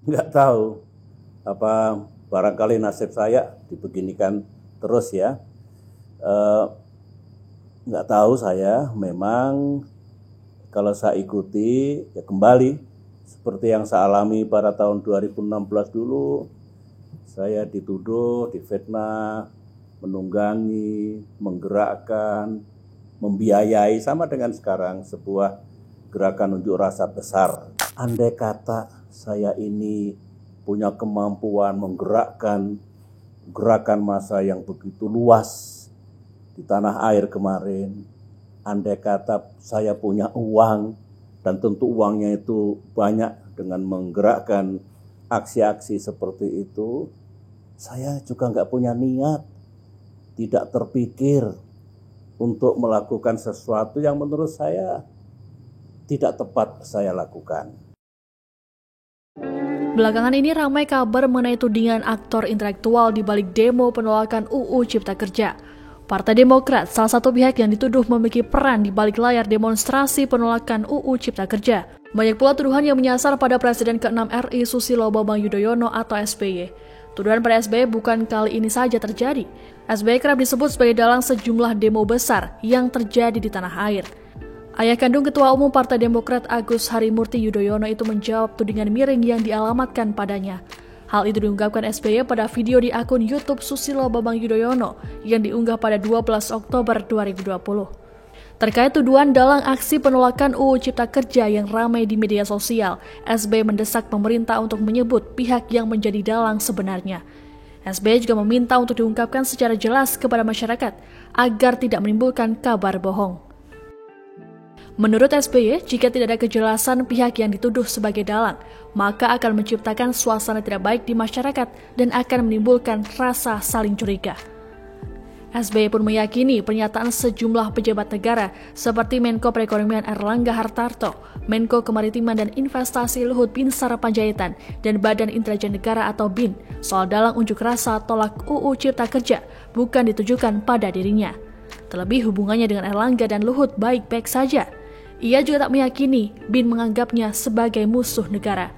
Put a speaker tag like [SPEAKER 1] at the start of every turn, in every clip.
[SPEAKER 1] nggak tahu apa barangkali nasib saya dibeginikan terus ya. Nggak tahu saya, memang kalau saya ikuti ya kembali seperti yang saya alami pada tahun 2016 dulu. Saya dituduh, difitnah, menunggangi, menggerakkan, membiayai, sama dengan sekarang sebuah gerakan unjuk rasa besar. Andai kata saya ini punya kemampuan menggerakkan gerakan massa yang begitu luas di tanah air kemarin, andai kata saya punya uang, dan tentu uangnya itu banyak dengan menggerakkan aksi-aksi seperti itu, saya juga nggak punya niat, tidak terpikir untuk melakukan sesuatu yang menurut saya tidak tepat saya lakukan.
[SPEAKER 2] Belakangan ini ramai kabar mengenai tudingan aktor intelektual di balik demo penolakan UU Cipta Kerja. Partai Demokrat, salah satu pihak yang dituduh memiliki peran di balik layar demonstrasi penolakan UU Cipta Kerja. Banyak pula tuduhan yang menyasar pada Presiden ke-6 RI Susilo Bambang Yudhoyono atau SBY. Tuduhan pada SBY bukan kali ini saja terjadi. SBY kerap disebut sebagai dalang sejumlah demo besar yang terjadi di tanah air. Ayah kandung Ketua Umum Partai Demokrat Agus Harimurti Yudhoyono itu menjawab tudingan miring yang dialamatkan padanya. Hal itu diungkapkan SBY pada video di akun YouTube Susilo Bambang Yudhoyono yang diunggah pada 12 Oktober 2020. Terkait tuduhan dalang aksi penolakan UU Cipta Kerja yang ramai di media sosial, SBY mendesak pemerintah untuk menyebut pihak yang menjadi dalang sebenarnya. SBY juga meminta untuk diungkapkan secara jelas kepada masyarakat agar tidak menimbulkan kabar bohong. Menurut SBY, jika tidak ada kejelasan pihak yang dituduh sebagai dalang, maka akan menciptakan suasana tidak baik di masyarakat dan akan menimbulkan rasa saling curiga. SBY pun meyakini pernyataan sejumlah pejabat negara seperti Menko Perekonomian Erlangga Hartarto, Menko Kemaritiman dan Investasi Luhut Binsar Panjaitan, dan Badan Intelijen Negara atau BIN soal dalang unjuk rasa tolak UU Cipta Kerja bukan ditujukan pada dirinya. Terlebih hubungannya dengan Erlangga dan Luhut baik-baik saja. Ia juga tak meyakini BIN menganggapnya sebagai musuh negara.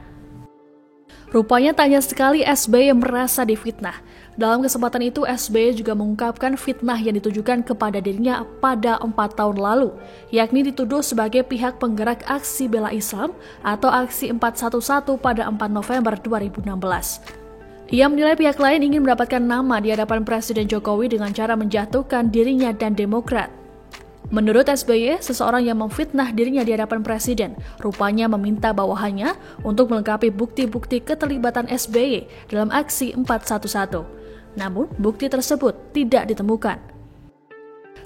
[SPEAKER 2] Rupanya tak hanya sekali SBY merasa difitnah. Dalam kesempatan itu, SBY juga mengungkapkan fitnah yang ditujukan kepada dirinya pada 4 tahun lalu, yakni dituduh sebagai pihak penggerak aksi bela Islam atau aksi 411 pada 4 November 2016. Ia menilai pihak lain ingin mendapatkan nama di hadapan Presiden Jokowi dengan cara menjatuhkan dirinya dan Demokrat. Menurut SBY, seseorang yang memfitnah dirinya di hadapan Presiden rupanya meminta bawahannya untuk melengkapi bukti-bukti keterlibatan SBY dalam aksi 411. Namun, bukti tersebut tidak ditemukan.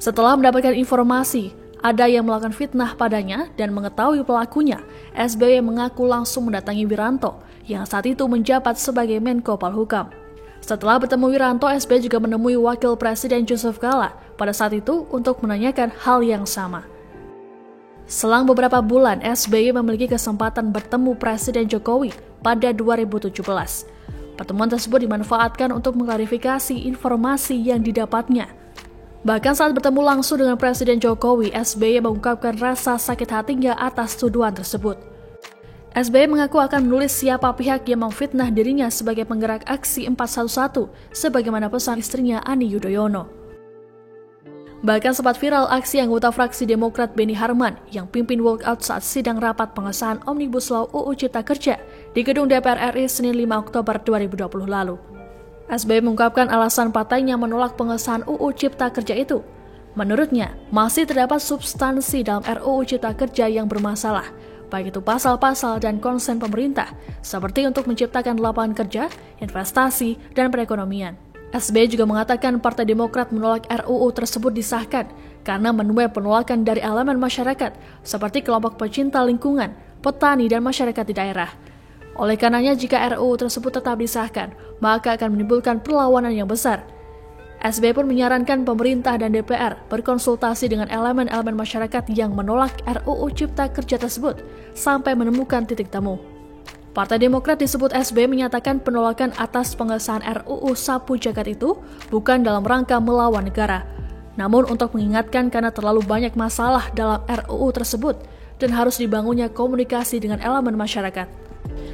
[SPEAKER 2] Setelah mendapatkan informasi, ada yang melakukan fitnah padanya dan mengetahui pelakunya, SBY mengaku langsung mendatangi Wiranto, yang saat itu menjabat sebagai Menko Polhukam. Setelah bertemu Wiranto, SBY juga menemui Wakil Presiden Yusuf Kala pada saat itu untuk menanyakan hal yang sama. Selang beberapa bulan, SBY memiliki kesempatan bertemu Presiden Jokowi pada 2017. Pertemuan tersebut dimanfaatkan untuk mengklarifikasi informasi yang didapatnya. Bahkan saat bertemu langsung dengan Presiden Jokowi, SBY mengungkapkan rasa sakit hatinya atas tuduhan tersebut. SBY mengaku akan menulis siapa pihak yang memfitnah dirinya sebagai penggerak aksi 411, sebagaimana pesan istrinya Ani Yudhoyono. Bahkan sempat viral aksi anggota fraksi Demokrat Beni Harman yang pimpin walkout saat sidang rapat pengesahan Omnibus Law UU Cipta Kerja di gedung DPR RI Senin 5 Oktober 2020 lalu. SBY mengungkapkan alasan partainya menolak pengesahan UU Cipta Kerja itu. Menurutnya, masih terdapat substansi dalam RUU Cipta Kerja yang bermasalah, baik itu pasal-pasal dan konsen pemerintah, seperti untuk menciptakan lapangan kerja, investasi, dan perekonomian. SBY juga mengatakan Partai Demokrat menolak RUU tersebut disahkan karena menuai penolakan dari elemen masyarakat seperti kelompok pecinta lingkungan, petani, dan masyarakat di daerah. Oleh karenanya, jika RUU tersebut tetap disahkan, maka akan menimbulkan perlawanan yang besar. SBY pun menyarankan pemerintah dan DPR berkonsultasi dengan elemen-elemen masyarakat yang menolak RUU Cipta Kerja tersebut sampai menemukan titik temu. Partai Demokrat disebut SBY menyatakan penolakan atas pengesahan RUU Sapu Jagat itu bukan dalam rangka melawan negara, namun untuk mengingatkan karena terlalu banyak masalah dalam RUU tersebut dan harus dibangunnya komunikasi dengan elemen masyarakat.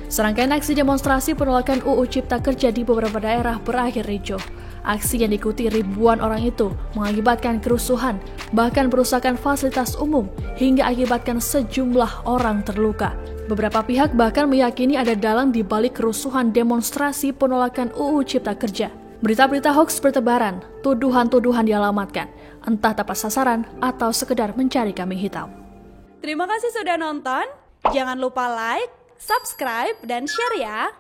[SPEAKER 2] Serangkaian aksi demonstrasi penolakan UU Cipta Kerja di beberapa daerah berakhir ricuh. Aksi yang diikuti ribuan orang itu mengakibatkan kerusuhan, bahkan perusakan fasilitas umum, hingga akibatkan sejumlah orang terluka. Beberapa pihak bahkan meyakini ada dalang di balik kerusuhan demonstrasi penolakan UU Cipta Kerja. Berita-berita hoaks bertebaran, tuduhan-tuduhan dialamatkan, entah tepat sasaran atau sekedar mencari kambing hitam.
[SPEAKER 3] Terima kasih sudah nonton, jangan lupa like, subscribe, dan share ya!